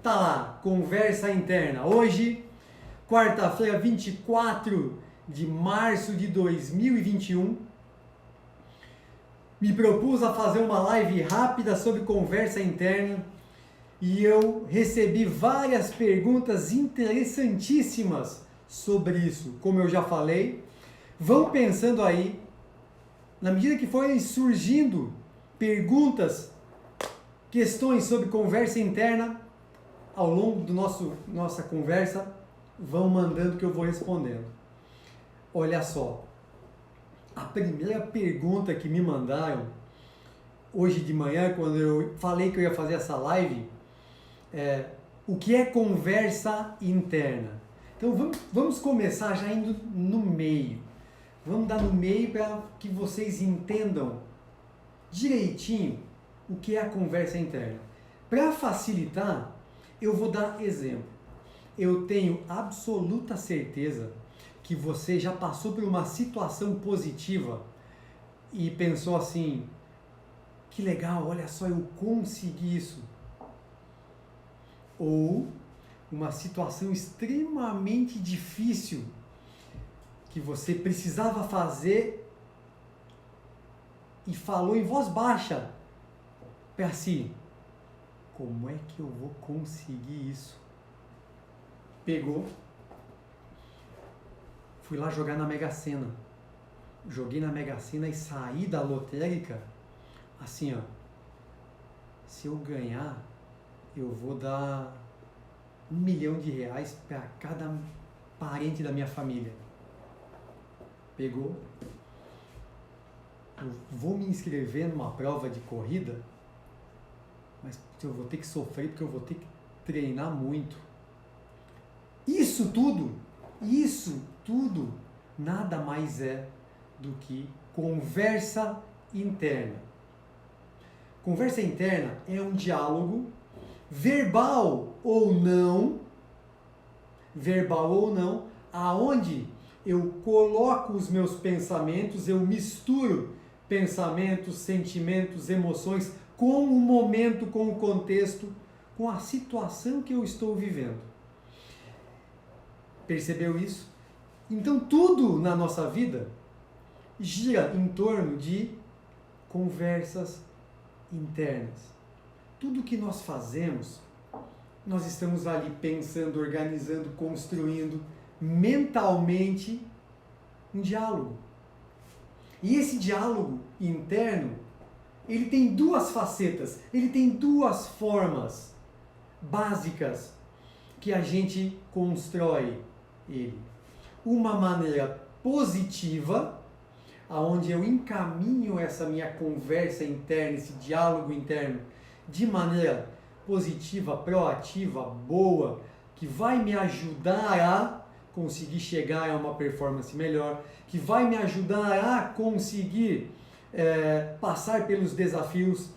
Tá lá, conversa interna. Hoje, quarta-feira, 24 de março de 2021, me propus a fazer uma live rápida sobre conversa interna e eu recebi várias perguntas interessantíssimas sobre isso. Como eu já falei, vão pensando aí, na medida que forem surgindo perguntas, questões sobre conversa interna, ao longo do nossa conversa, vão mandando que eu vou respondendo. Olha só, a primeira pergunta que me mandaram hoje de manhã, quando eu falei que eu ia fazer essa live, é: o que é conversa interna? Então vamos começar já indo no meio. Vamos dar no meio para que vocês entendam direitinho o que é a conversa interna. Para facilitar, eu vou dar exemplo. Eu tenho absoluta certeza que você já passou por uma situação positiva e pensou assim: que legal, olha só, eu consegui isso. Ou uma situação extremamente difícil que você precisava fazer e falou em voz baixa para si: como é que eu vou conseguir isso? Pegou, fui lá jogar na Mega Sena. Joguei na Mega Sena e saí da lotérica assim, ó. Se eu ganhar, eu vou dar R$1 milhão para cada parente da minha família. Pegou, eu vou me inscrever numa prova de corrida, mas eu vou ter que sofrer porque eu vou ter que treinar muito. Isso tudo nada mais é do que conversa interna. Conversa interna é um diálogo, verbal ou não, aonde eu coloco os meus pensamentos, eu misturo pensamentos, sentimentos, emoções com o momento, com o contexto, com a situação que eu estou vivendo. Percebeu isso? Então tudo na nossa vida gira em torno de conversas internas. Tudo que nós fazemos, nós estamos ali pensando, organizando, construindo mentalmente um diálogo. E esse diálogo interno, ele tem duas facetas, ele tem duas formas básicas que a gente constrói ele. Uma maneira positiva, aonde eu encaminho essa minha conversa interna, esse diálogo interno, de maneira positiva, proativa, boa, que vai me ajudar a conseguir chegar a uma performance melhor, que vai me ajudar a conseguir passar pelos desafios,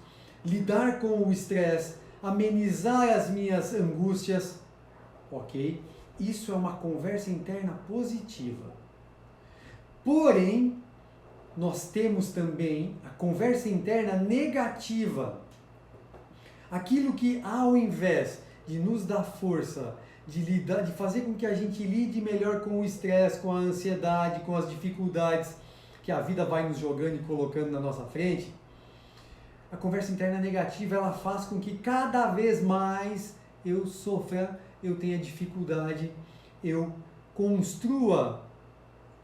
lidar com o estresse, amenizar as minhas angústias, ok? Isso é uma conversa interna positiva. Porém, nós temos também a conversa interna negativa. Aquilo que, ao invés de nos dar força, de fazer com que a gente lide melhor com o estresse, com a ansiedade, com as dificuldades que a vida vai nos jogando e colocando na nossa frente, a conversa interna negativa, ela faz com que cada vez mais eu sofra, eu tenha dificuldade, eu construa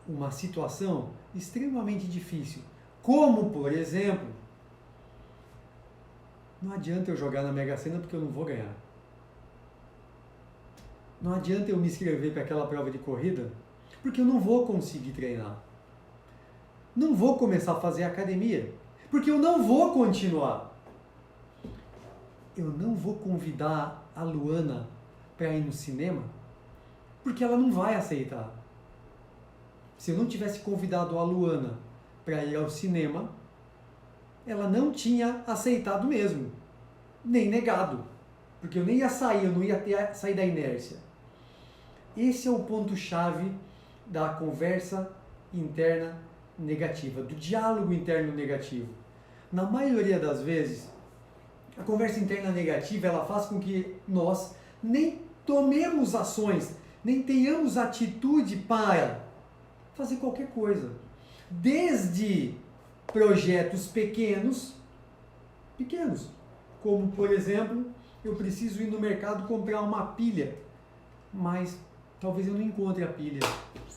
uma situação extremamente difícil. Como, por exemplo, não adianta eu jogar na Mega Sena porque eu não vou ganhar. Não adianta eu me inscrever para aquela prova de corrida porque eu não vou conseguir treinar. Não vou começar a fazer academia porque eu não vou continuar. Eu não vou convidar a Luana para ir no cinema porque ela não vai aceitar. Se eu não tivesse convidado a Luana para ir ao cinema, ela não tinha aceitado mesmo, nem negado, porque eu nem ia sair, eu não ia sair da inércia. Esse é o ponto-chave da conversa interna negativa, do diálogo interno negativo. Na maioria das vezes, a conversa interna negativa, ela faz com que nós nem tomemos ações, nem tenhamos atitude para fazer qualquer coisa. Desde projetos pequenos, como por exemplo, eu preciso ir no mercado comprar uma pilha, mas talvez eu não encontre a pilha.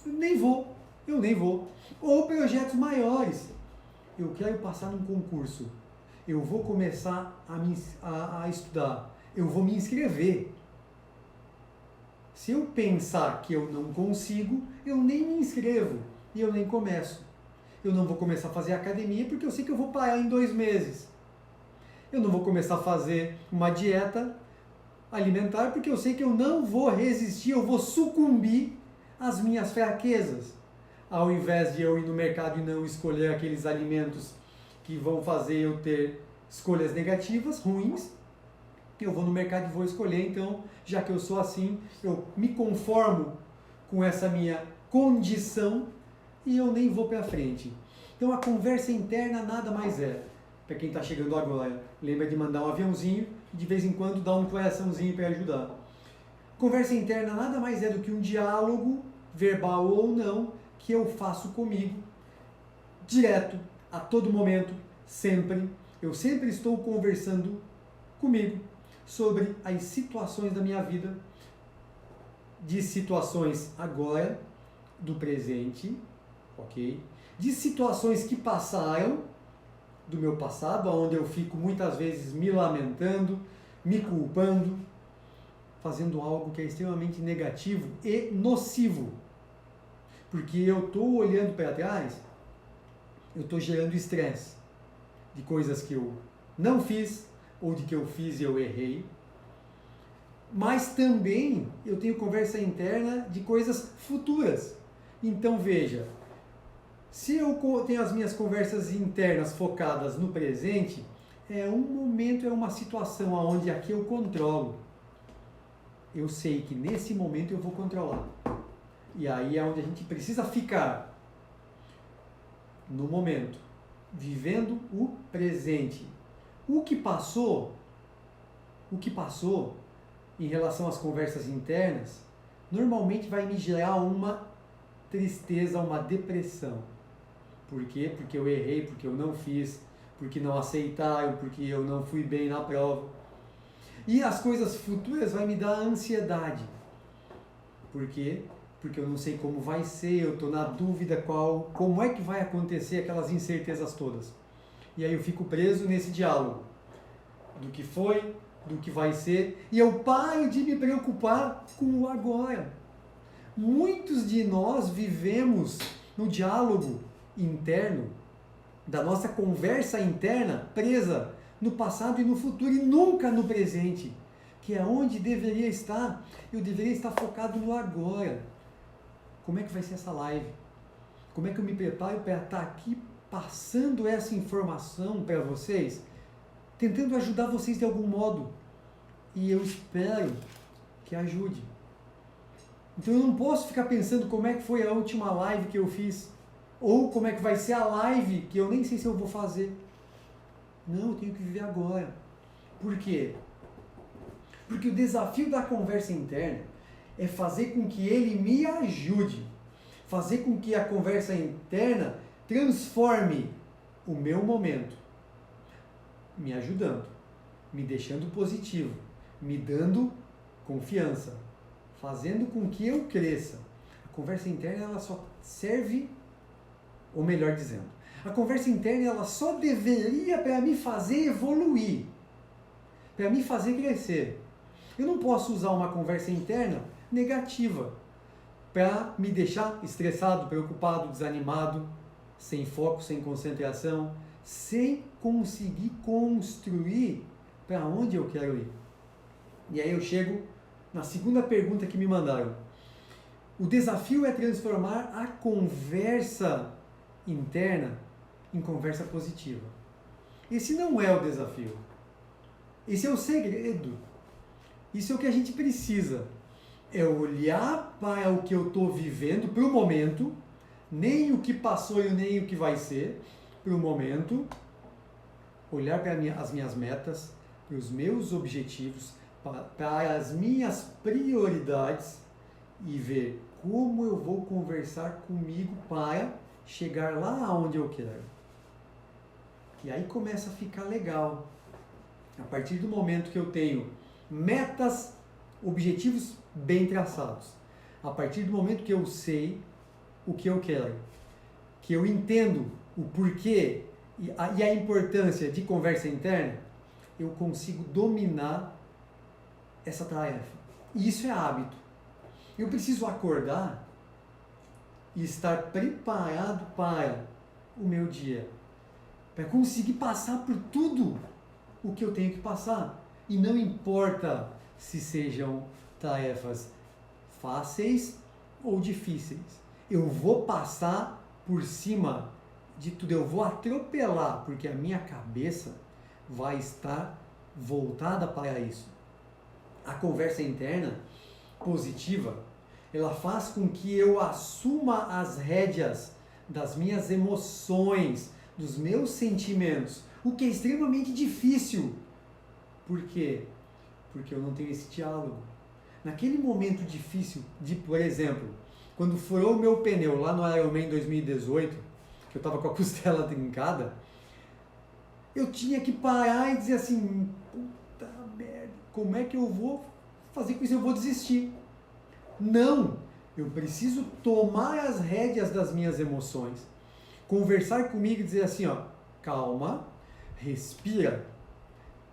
Eu nem vou. Ou projetos maiores. Eu quero passar num concurso. Eu vou começar a estudar. Eu vou me inscrever. Se eu pensar que eu não consigo, eu nem me inscrevo e eu nem começo. Eu não vou começar a fazer academia porque eu sei que eu vou parar em 2 meses. Eu não vou começar a fazer uma dieta alimentar porque eu sei que eu não vou resistir, eu vou sucumbir às minhas fraquezas. Ao invés de eu ir no mercado e não escolher aqueles alimentos que vão fazer eu ter escolhas negativas, ruins, eu vou no mercado e vou escolher. Então, já que eu sou assim, eu me conformo com essa minha condição e eu nem vou para frente. Então, a conversa interna nada mais é. Para quem está chegando agora, lembra de mandar um aviãozinho e de vez em quando dar um coraçãozinho para ajudar. Conversa interna nada mais é do que um diálogo, verbal ou não, que eu faço comigo, direto, a todo momento, sempre. Eu sempre estou conversando comigo sobre as situações da minha vida, de situações agora, do presente, ok? De situações que passaram, do meu passado, onde eu fico muitas vezes me lamentando, me culpando, fazendo algo que é extremamente negativo e nocivo. Porque eu estou olhando para trás, eu estou gerando estresse de coisas que eu não fiz, ou de que eu fiz e eu errei. Mas também eu tenho conversa interna de coisas futuras. Então veja, se eu tenho as minhas conversas internas focadas no presente, é um momento, é uma situação onde aqui eu controlo. Eu sei que nesse momento eu vou controlar. E aí é onde a gente precisa ficar no momento, vivendo o presente. O que passou em relação às conversas internas, normalmente vai me gerar uma tristeza, uma depressão. Por quê? Porque eu errei, porque eu não fiz, porque não aceitaram, porque eu não fui bem na prova. E as coisas futuras vai me dar ansiedade. Por quê? Porque eu não sei como vai ser, eu estou na dúvida como é que vai acontecer, aquelas incertezas todas. E aí eu fico preso nesse diálogo do que foi, do que vai ser, e eu paro de me preocupar com o agora. Muitos de nós vivemos no diálogo interno, da nossa conversa interna, presa no passado e no futuro e nunca no presente, que é onde deveria estar. Eu deveria estar focado no agora. Como é que vai ser essa live? Como é que eu me preparo para estar aqui passando essa informação para vocês, tentando ajudar vocês de algum modo? E eu espero que ajude. Então eu não posso ficar pensando como é que foi a última live que eu fiz, ou como é que vai ser a live que eu nem sei se eu vou fazer. Não, eu tenho que viver agora. Por quê? Porque o desafio da conversa interna é fazer com que ele me ajude, fazer com que a conversa interna transforme o meu momento, me ajudando, me deixando positivo, me dando confiança, fazendo com que eu cresça. A conversa interna ela só serve, ou melhor dizendo, a conversa interna ela só deveria para me fazer evoluir, para me fazer crescer. Eu não posso usar uma conversa interna negativa para me deixar estressado, preocupado, desanimado, sem foco, sem concentração, sem conseguir construir para onde eu quero ir. E aí eu chego na segunda pergunta que me mandaram. O desafio é transformar a conversa interna em conversa positiva. Esse não é o desafio. Esse é o segredo. Isso é o que a gente precisa. É olhar para o que eu estou vivendo, para o momento, nem o que passou e nem o que vai ser, para o momento, olhar para as minhas metas, para os meus objetivos, para as minhas prioridades e ver como eu vou conversar comigo para chegar lá onde eu quero. E aí começa a ficar legal. A partir do momento que eu tenho metas, objetivos bem traçados, a partir do momento que eu sei o que eu quero, que eu entendo o porquê e a importância de conversa interna, eu consigo dominar essa tarefa. E isso é hábito. Eu preciso acordar e estar preparado para o meu dia, para conseguir passar por tudo o que eu tenho que passar. E não importa se sejam tarefas fáceis ou difíceis. Eu vou passar por cima de tudo, eu vou atropelar, porque a minha cabeça vai estar voltada para isso. A conversa interna positiva, ela faz com que eu assuma as rédeas das minhas emoções, dos meus sentimentos, o que é extremamente difícil. Por quê? Porque eu não tenho esse diálogo. Naquele momento difícil de, por exemplo, quando furou o meu pneu lá no Ironman 2018, que eu estava com a costela trincada, eu tinha que parar e dizer assim, puta merda, como é que eu vou fazer com isso? Eu vou desistir. Não! Eu preciso tomar as rédeas das minhas emoções, conversar comigo e dizer assim, ó, calma, respira,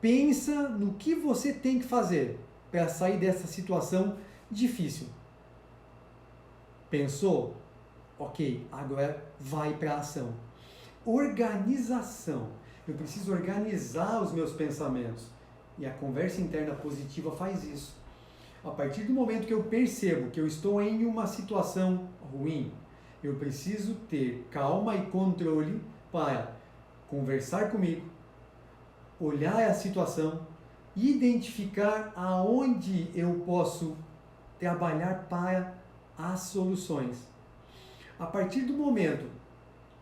pensa no que você tem que fazer para sair dessa situação difícil. Pensou? Ok, agora vai para a ação. Organização. Eu preciso organizar os meus pensamentos. E a conversa interna positiva faz isso. A partir do momento que eu percebo que eu estou em uma situação ruim, eu preciso ter calma e controle para conversar comigo, olhar a situação, identificar aonde eu posso trabalhar para as soluções. A partir do momento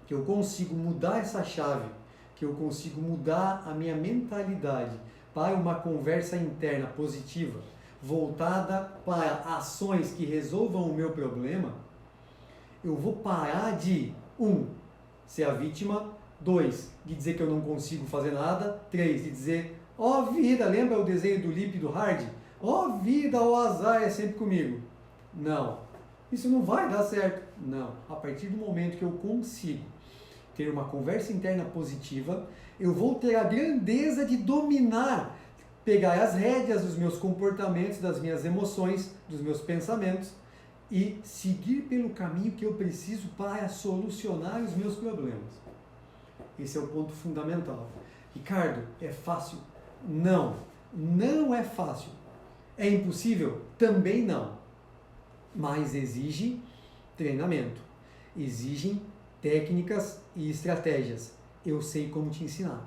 que eu consigo mudar essa chave, que eu consigo mudar a minha mentalidade para uma conversa interna positiva, voltada para ações que resolvam o meu problema, eu vou parar de 1. Ser a vítima, 2. De dizer que eu não consigo fazer nada, 3. De dizer, ó vida, lembra o desenho do Lip e do Hard? Ó vida, o azar é sempre comigo. Não, isso não vai dar certo. Não, a partir do momento que eu consigo ter uma conversa interna positiva, eu vou ter a grandeza de dominar, pegar as rédeas dos meus comportamentos, das minhas emoções, dos meus pensamentos e seguir pelo caminho que eu preciso para solucionar os meus problemas. Esse é o ponto fundamental. Ricardo, é fácil? Não, não é fácil. É impossível? Também não. Mas exige treinamento, exigem técnicas e estratégias. Eu sei como te ensinar.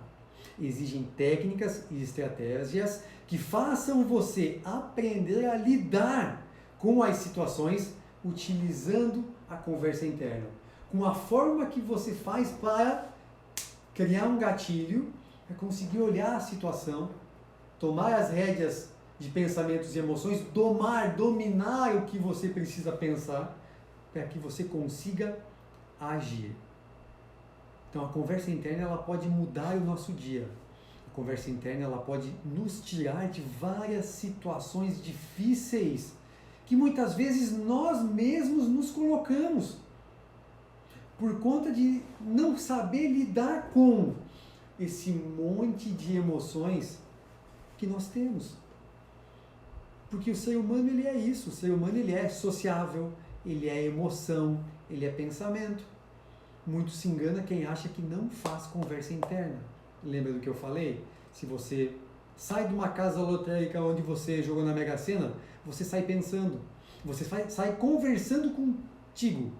Exigem técnicas e estratégias que façam você aprender a lidar com as situações utilizando a conversa interna. Com a forma que você faz para criar um gatilho, para conseguir olhar a situação, tomar as rédeas de pensamentos e emoções, dominar o que você precisa pensar para que você consiga agir. Então a conversa interna ela pode mudar o nosso dia. A conversa interna ela pode nos tirar de várias situações difíceis que muitas vezes nós mesmos nos colocamos por conta de não saber lidar com esse monte de emoções que nós temos. Porque o ser humano ele é isso, o ser humano ele é sociável, ele é emoção, ele é pensamento. Muito se engana quem acha que não faz conversa interna. Lembra do que eu falei? Se você sai de uma casa lotérica onde você jogou na Mega Sena, você sai pensando, você sai conversando contigo,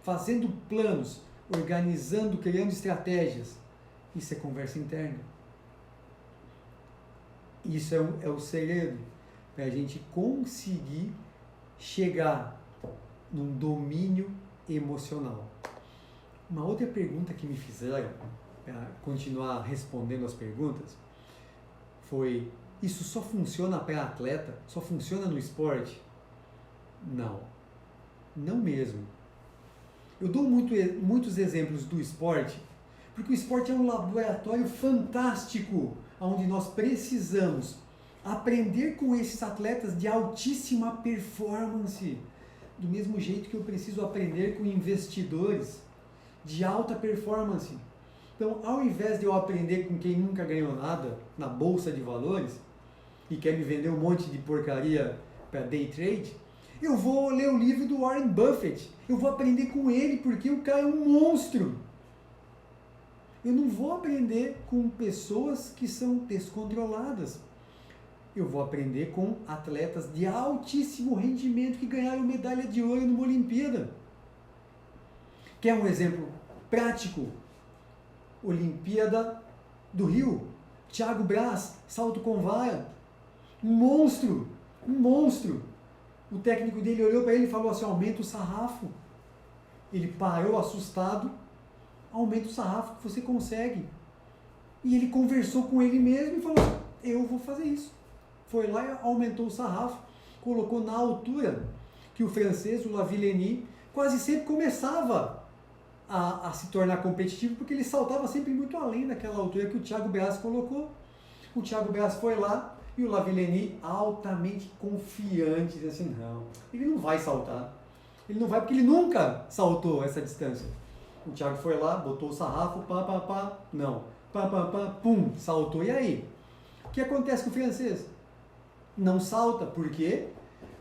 fazendo planos, organizando, criando estratégias. Isso é conversa interna. Isso é o segredo para a gente conseguir chegar num domínio emocional. Uma outra pergunta que me fizeram, para continuar respondendo as perguntas, foi Isso só funciona para atleta? Só funciona no esporte? Não, não mesmo. Eu dou muitos exemplos do esporte, porque o esporte é um laboratório fantástico, onde nós precisamos aprender com esses atletas de altíssima performance, do mesmo jeito que eu preciso aprender com investidores de alta performance. Então, ao invés de eu aprender com quem nunca ganhou nada na bolsa de valores e quer me vender um monte de porcaria para day trade, eu vou ler o livro do Warren Buffett. Eu vou aprender com ele porque o cara é um monstro. Eu não vou aprender com pessoas que são descontroladas. Eu vou aprender com atletas de altíssimo rendimento que ganharam medalha de ouro numa Olimpíada. Quer um exemplo prático? Olimpíada do Rio. Thiago Braz, salto com vara. Um monstro, um monstro. O técnico dele olhou para ele e falou assim, aumenta o sarrafo. Ele parou assustado, aumenta o sarrafo que você consegue. E ele conversou com ele mesmo e falou assim, eu vou fazer isso. Foi lá e aumentou o sarrafo, colocou na altura que o francês, o Lavillenie, quase sempre começava a se tornar competitivo, porque ele saltava sempre muito além daquela altura que o Thiago Braz colocou. O Thiago Braz foi lá e o Lavillenie, altamente confiante, disse assim, não, ele não vai saltar. Ele não vai porque ele nunca saltou essa distância. O Thiago foi lá, botou o sarrafo, não, pum, saltou. E aí? O que acontece com o francês? Não salta, por quê?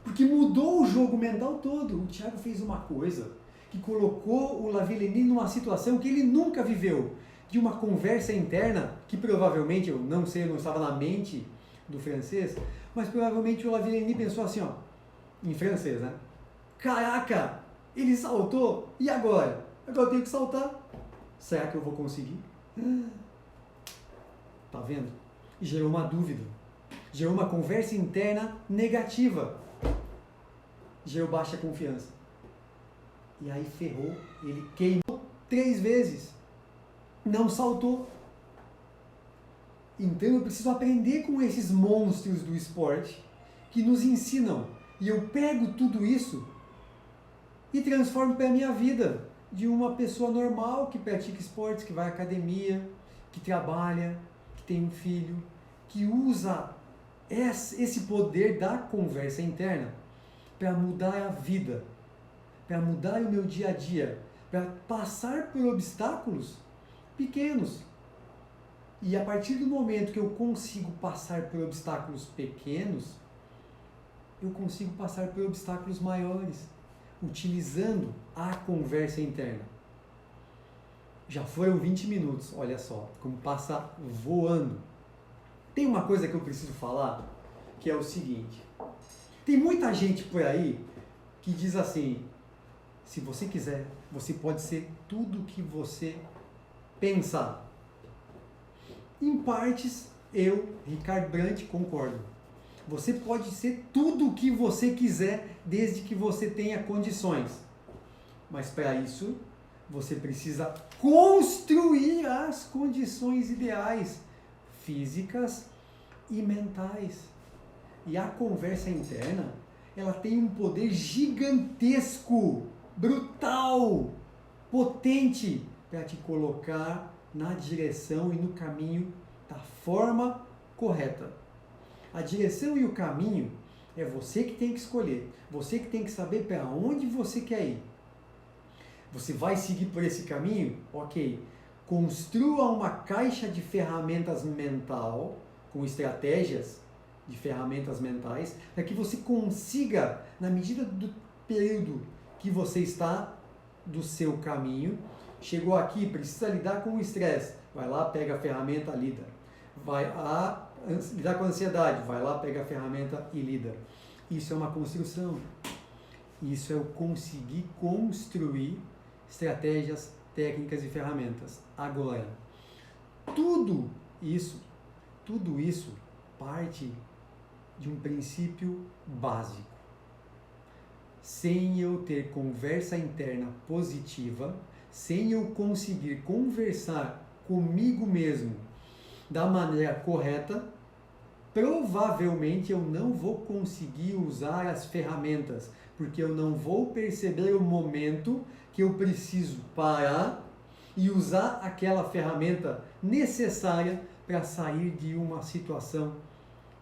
Porque mudou o jogo mental todo. O Thiago fez uma coisa que colocou o Lavillenie numa situação que ele nunca viveu, de uma conversa interna, que provavelmente, eu não sei, eu não estava na mente do francês, mas provavelmente o Lavillenie pensou assim, ó, em francês, né? Caraca, ele saltou, e agora? Agora eu tenho que saltar. Será que eu vou conseguir? Tá vendo? E gerou uma dúvida. Gerou uma conversa interna negativa. Gerou baixa confiança. E aí ferrou, ele queimou 3 vezes. Não saltou. Então eu preciso aprender com esses monstros do esporte que nos ensinam. E eu pego tudo isso e transformo para a minha vida de uma pessoa normal que pratica esportes, que vai à academia, que trabalha, que tem um filho, que usa esse poder da conversa interna para mudar a vida, para mudar o meu dia a dia, para passar por obstáculos pequenos. E a partir do momento que eu consigo passar por obstáculos pequenos, eu consigo passar por obstáculos maiores, utilizando a conversa interna. Já foram 20 minutos, olha só, como passa voando. Tem uma coisa que eu preciso falar, que é o seguinte. Tem muita gente por aí que diz assim, se você quiser, você pode ser tudo o que você pensar. Em partes, eu, Ricardo Brandt, concordo. Você pode ser tudo o que você quiser, desde que você tenha condições. Mas para isso, você precisa construir as condições ideais, físicas e mentais. E a conversa interna, ela tem um poder gigantesco, brutal, potente, para te colocar na direção e no caminho da forma correta. A direção e o caminho é você que tem que escolher, você que tem que saber para onde você quer ir. Você vai seguir por esse caminho? Ok. Construa uma caixa de ferramentas mental, com estratégias de ferramentas mentais, para que você consiga, na medida do período que você está do seu caminho, chegou aqui, precisa lidar com o estresse, vai lá, pega a ferramenta, lida. Vai lá, lidar com a ansiedade, vai lá, pega a ferramenta e lida. Isso é uma construção. Isso é o conseguir construir estratégias, técnicas e ferramentas. Agora, tudo isso parte de um princípio básico. Sem eu ter conversa interna positiva, sem eu conseguir conversar comigo mesmo da maneira correta, provavelmente eu não vou conseguir usar as ferramentas, porque eu não vou perceber o momento que eu preciso parar e usar aquela ferramenta necessária para sair de uma situação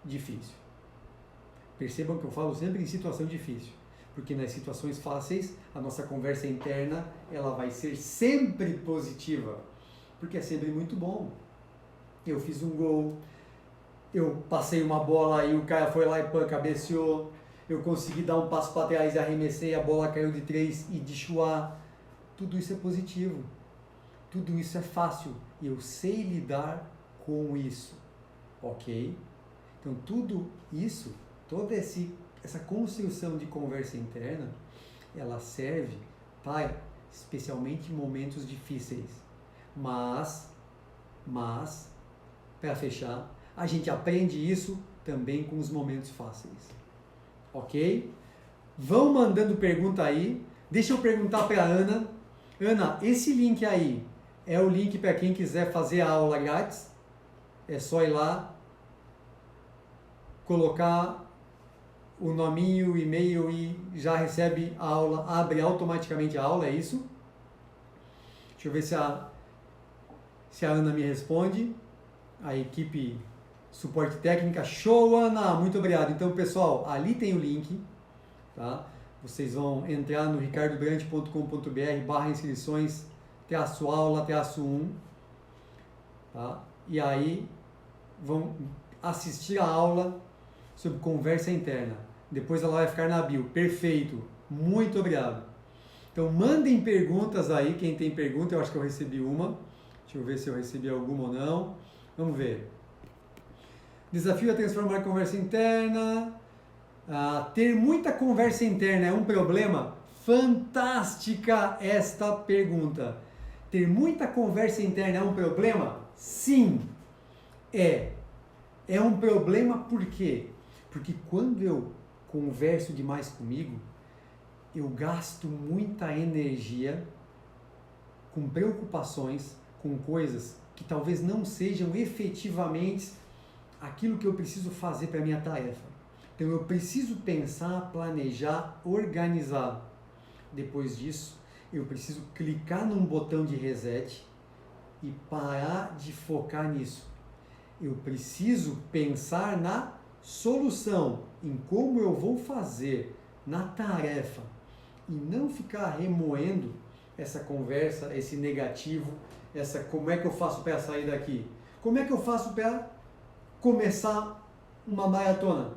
difícil. Percebam que eu falo sempre em situação difícil, porque nas situações fáceis a nossa conversa interna ela vai ser sempre positiva, porque é sempre muito bom. Eu fiz um gol, eu passei uma bola e o cara foi lá e cabeceou, eu consegui dar um passo para trás e arremessei, a bola caiu de 3 e de chuá. Tudo isso é positivo, tudo isso é fácil e eu sei lidar com isso, ok? Então tudo isso, toda essa construção de conversa interna, ela serve para especialmente momentos difíceis. Mas, para fechar, a gente aprende isso também com os momentos fáceis. Ok? Vão mandando pergunta aí. Deixa eu perguntar para a Ana. Ana, esse link aí é o link para quem quiser fazer a aula grátis? É só ir lá, colocar o nominho, o e-mail e já recebe a aula, abre automaticamente a aula, é isso? Deixa eu ver se a Ana me responde. A equipe suporte técnica, show Ana, muito obrigado. Então pessoal, ali tem o link, tá? Vocês vão entrar no ricardobrant.com.br/inscrições, /aula, -1, tá? E aí vão assistir a aula sobre conversa interna. Depois ela vai ficar na bio. Perfeito, muito obrigado. Então mandem perguntas aí, quem tem pergunta, eu acho que eu recebi uma. Deixa eu ver se eu recebi alguma ou não. Vamos ver. Desafio a transformar a conversa interna. Ter muita conversa interna é um problema? Fantástica esta pergunta. Ter muita conversa interna é um problema? Sim, é. É um problema por quê? Porque quando eu converso demais comigo, eu gasto muita energia com preocupações, com coisas que talvez não sejam efetivamente aquilo que eu preciso fazer para a minha tarefa. Então eu preciso pensar, planejar, organizar. Depois disso, eu preciso clicar num botão de reset e parar de focar nisso. Eu preciso pensar na solução, em como eu vou fazer, na tarefa, e não ficar remoendo essa conversa, esse negativo, como é que eu faço para sair daqui? Como é que eu faço para começar uma maratona?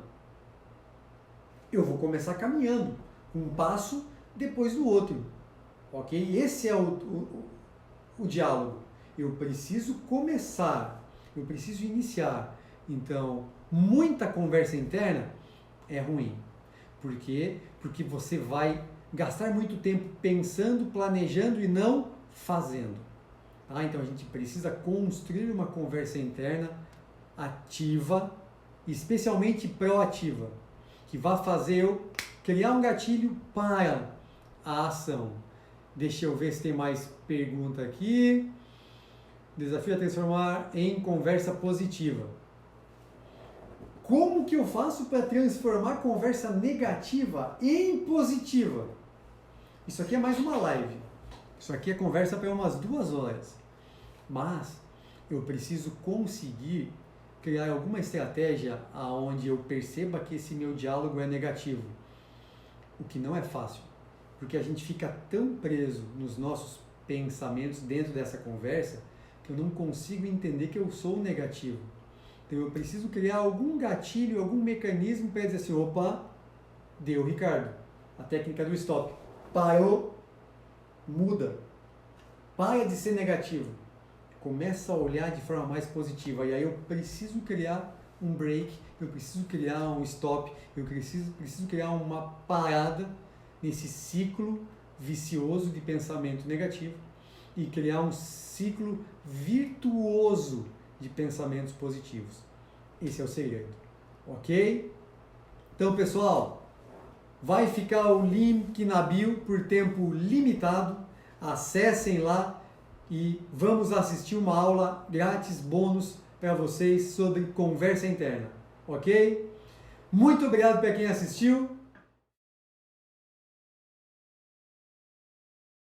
Eu vou começar caminhando, um passo depois do outro, ok? Esse é o diálogo. Eu preciso começar, eu preciso iniciar. Então, muita conversa interna é ruim. Por quê? Porque você vai gastar muito tempo pensando, planejando e não fazendo. Tá? Então, a gente precisa construir uma conversa interna ativa, especialmente proativa, que vai fazer eu criar um gatilho para a ação. Deixa eu ver se tem mais pergunta aqui. Desafio a transformar em conversa positiva. Como que eu faço para transformar conversa negativa em positiva? Isso aqui é mais uma live. Isso aqui é conversa para umas 2 horas. Mas eu preciso conseguir criar alguma estratégia aonde eu perceba que esse meu diálogo é negativo. O que não é fácil, porque a gente fica tão preso nos nossos pensamentos dentro dessa conversa que eu não consigo entender que eu sou negativo. Então eu preciso criar algum gatilho, algum mecanismo para dizer assim, opa, deu Ricardo, a técnica do stop, parou, muda, para de ser negativo, começa a olhar de forma mais positiva, e aí eu preciso criar um break, eu preciso criar um stop, eu preciso criar uma parada nesse ciclo vicioso de pensamento negativo e criar um ciclo virtuoso de pensamentos positivos. Esse é o segredo, ok? Então, pessoal, vai ficar o link na bio por tempo limitado. Acessem lá e vamos assistir uma aula grátis bônus para vocês sobre conversa interna. ok? Muito obrigado para quem assistiu.